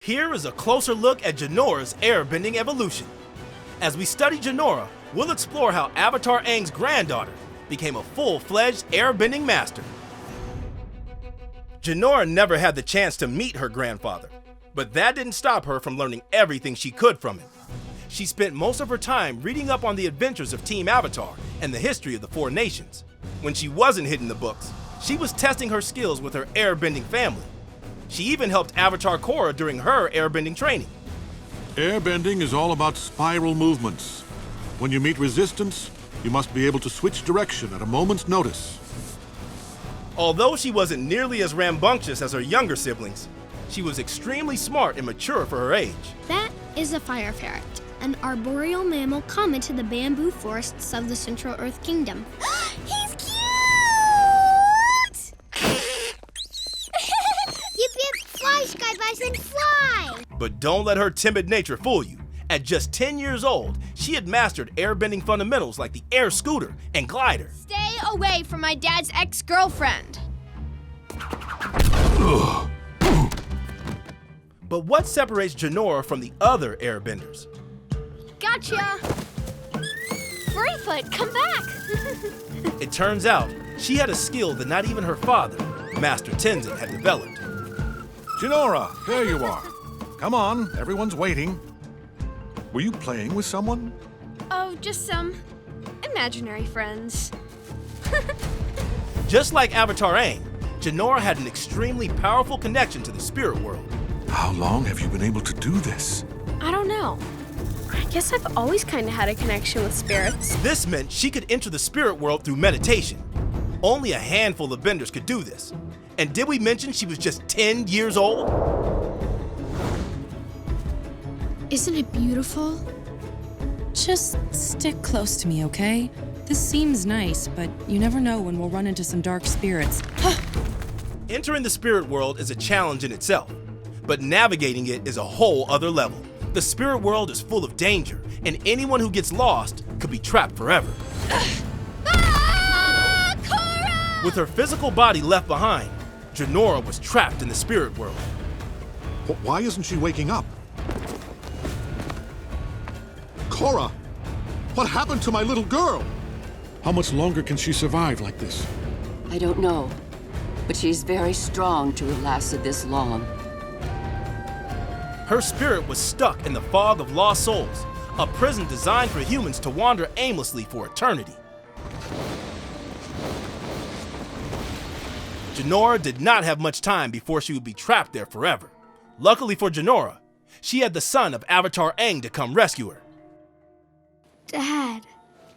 Here is a closer look at Jenora's airbending evolution. As we study Jenora, we'll explore how Avatar Aang's granddaughter became a full-fledged airbending master. Jenora never had the chance to meet her grandfather, but that didn't stop her from learning everything she could from him. She spent most of her time reading up on the adventures of Team Avatar and the history of the Four Nations. When she wasn't hitting the books, she was testing her skills with her airbending family. She even helped Avatar Korra during her airbending training. Airbending is all about spiral movements. When you meet resistance, you must be able to switch direction at a moment's notice. Although she wasn't nearly as rambunctious as her younger siblings, she was extremely smart and mature for her age. That is a fire ferret, an arboreal mammal common to the bamboo forests of the Central Earth Kingdom. He's cute! Yip yip, fly, Sky Bison, fly! But don't let her timid nature fool you. At just 10 years old, she had mastered airbending fundamentals like the air scooter and glider. Stay away from my dad's ex-girlfriend. But what separates Jenora from the other airbenders? Gotcha! Furryfoot, come back! It turns out she had a skill that not even her father, Master Tenzin, had developed. Jenora, there you are. Come on, everyone's waiting. Were you playing with someone? Oh, just some imaginary friends. Just like Avatar Aang, Jenora had an extremely powerful connection to the spirit world. How long have you been able to do this? I don't know. I guess I've always kind of had a connection with spirits. This meant she could enter the spirit world through meditation. Only a handful of benders could do this. And did we mention she was just 10 years old? Isn't it beautiful? Just stick close to me, okay? This seems nice, but you never know when we'll run into some dark spirits. Entering the spirit world is a challenge in itself, but navigating it is a whole other level. The spirit world is full of danger, and anyone who gets lost could be trapped forever. Korra! With her physical body left behind, Jenora was trapped in the spirit world. Why isn't she waking up? Korra! What happened to my little girl? How much longer can she survive like this? I don't know, but she's very strong to have lasted this long. Her spirit was stuck in the fog of lost souls, a prison designed for humans to wander aimlessly for eternity. Jenora did not have much time before she would be trapped there forever. Luckily for Jenora, she had the son of Avatar Aang to come rescue her. Dad.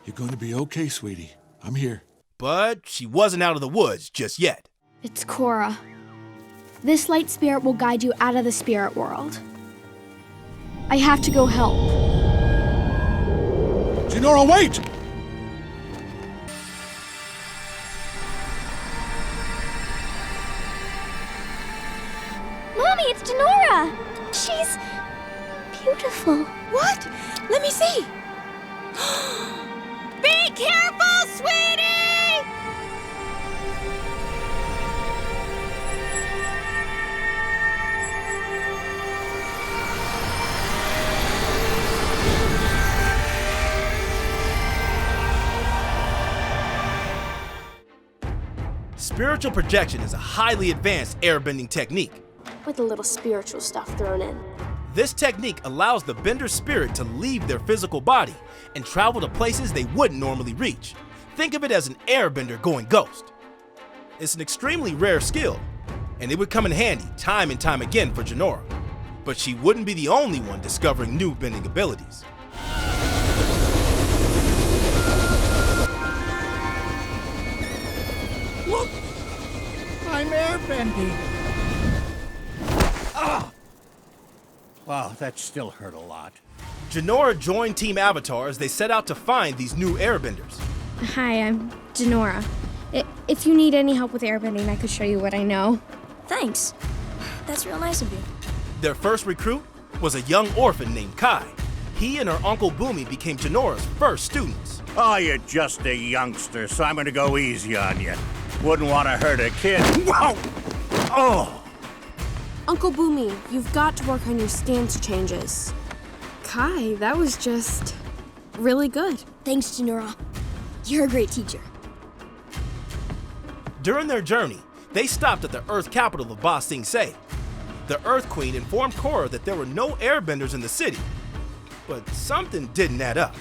You're going to be okay, sweetie. I'm here. But she wasn't out of the woods just yet. It's Korra. This light spirit will guide you out of the spirit world. I have to go help. Jenora, wait! Mommy, it's Jenora! She's beautiful. What? Let me see. Be careful, sweetie! Spiritual projection is a highly advanced airbending technique. With a little spiritual stuff thrown in. This technique allows the bender's spirit to leave their physical body and travel to places they wouldn't normally reach. Think of it as an airbender going ghost. It's an extremely rare skill, and it would come in handy time and time again for Jenora. But she wouldn't be the only one discovering new bending abilities. Look! I'm airbending. Ah! Wow, that still hurt a lot. Jenora joined Team Avatar as they set out to find these new airbenders. Hi, I'm Jenora. If you need any help with airbending, I could show you what I know. Thanks. That's real nice of you. Their first recruit was a young orphan named Kai. He and her Uncle Boomy became Jenora's first students. Oh, you're just a youngster, so I'm gonna go easy on you. Wouldn't want to hurt a kid. Whoa! Oh! Uncle Boomy, you've got to work on your stance changes. Kai, that was just really good. Thanks, Jinora. You're a great teacher. During their journey, they stopped at the Earth capital of Ba Sing Se. The Earth Queen informed Korra that there were no airbenders in the city, but something didn't add up.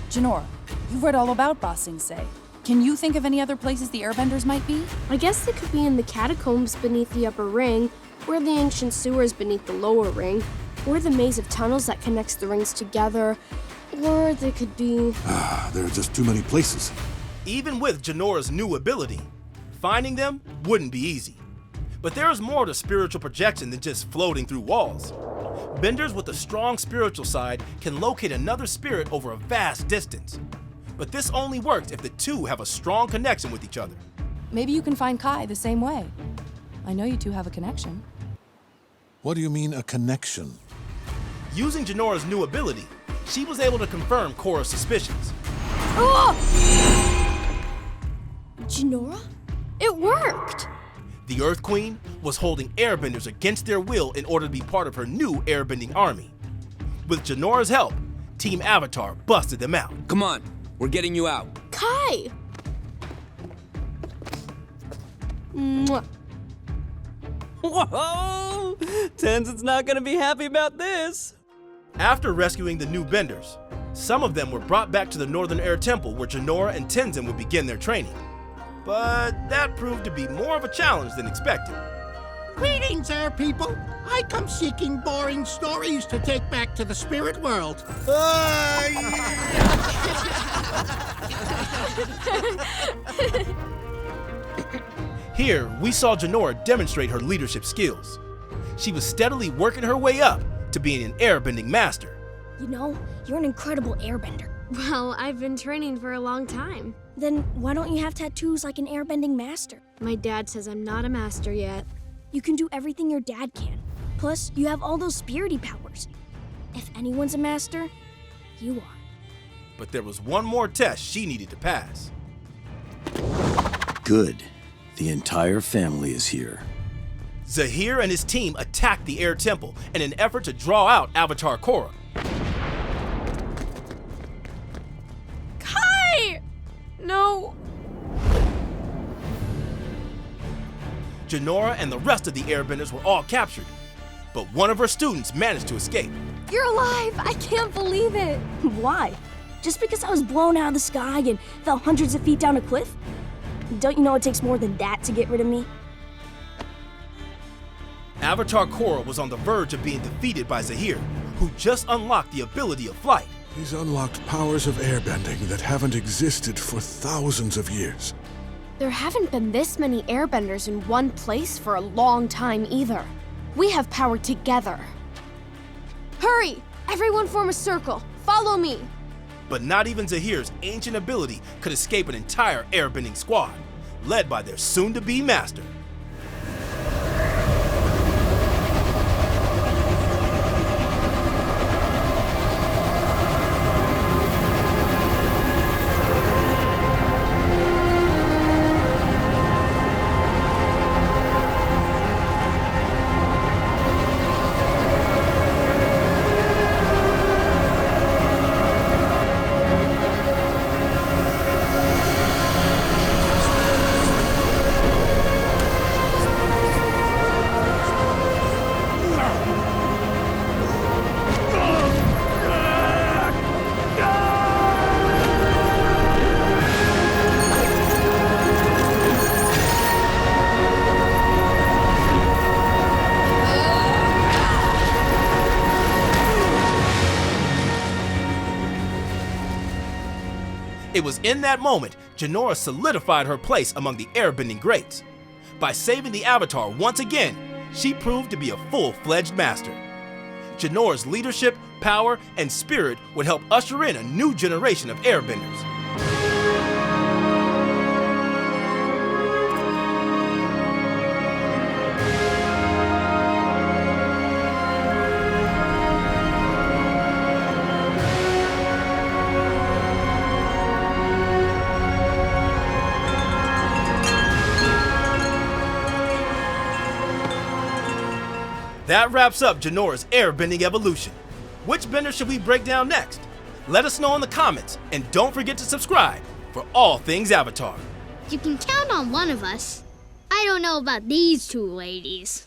Jinora, you've read all about Ba Sing Se. Can you think of any other places the airbenders might be? I guess they could be in the catacombs beneath the upper ring, or the ancient sewers beneath the lower ring, or the maze of tunnels that connects the rings together, or they could be... There are just too many places. Even with Janora's new ability, finding them wouldn't be easy. But there is more to spiritual projection than just floating through walls. Benders with a strong spiritual side can locate another spirit over a vast distance. But this only works if the two have a strong connection with each other. Maybe you can find Kai the same way. I know you two have a connection. What do you mean, a connection? Using Janora's new ability, she was able to confirm Korra's suspicions. Jinora? It worked! The Earth Queen was holding airbenders against their will in order to be part of her new airbending army. With Janora's help, Team Avatar busted them out. Come on, we're getting you out. Kai! Mwah. Whoa! Tenzin's not gonna be happy about this. After rescuing the new benders, some of them were brought back to the Northern Air Temple where Jinora and Tenzin would begin their training. But that proved to be more of a challenge than expected. Greetings, air people. I come seeking boring stories to take back to the spirit world. Here, we saw Jinora demonstrate her leadership skills. She was steadily working her way up to being an airbending master. You know, you're an incredible airbender. Well, I've been training for a long time. Then why don't you have tattoos like an airbending master? My dad says I'm not a master yet. You can do everything your dad can. Plus, you have all those spirity powers. If anyone's a master, you are. But there was one more test she needed to pass. Good. The entire family is here. Zahir and his team attacked the Air Temple in an effort to draw out Avatar Korra. Kai! No. Jinora and the rest of the airbenders were all captured, but one of her students managed to escape. You're alive! I can't believe it! Why? Just because I was blown out of the sky and fell hundreds of feet down a cliff? Don't you know it takes more than that to get rid of me? Avatar Korra was on the verge of being defeated by Zahir, who just unlocked the ability of flight. He's unlocked powers of airbending that haven't existed for thousands of years. There haven't been this many airbenders in one place for a long time either. We have power together. Hurry! Everyone form a circle. Follow me. But not even Zahir's ancient ability could escape an entire airbending squad, led by their soon-to-be master. It was in that moment Jinora solidified her place among the airbending greats. By saving the Avatar once again, she proved to be a full-fledged master. Jinora's leadership, power, and spirit would help usher in a new generation of airbenders. That wraps up Janora's airbending evolution. Which bender should we break down next? Let us know in the comments, and don't forget to subscribe for all things Avatar. You can count on one of us. I don't know about these two ladies.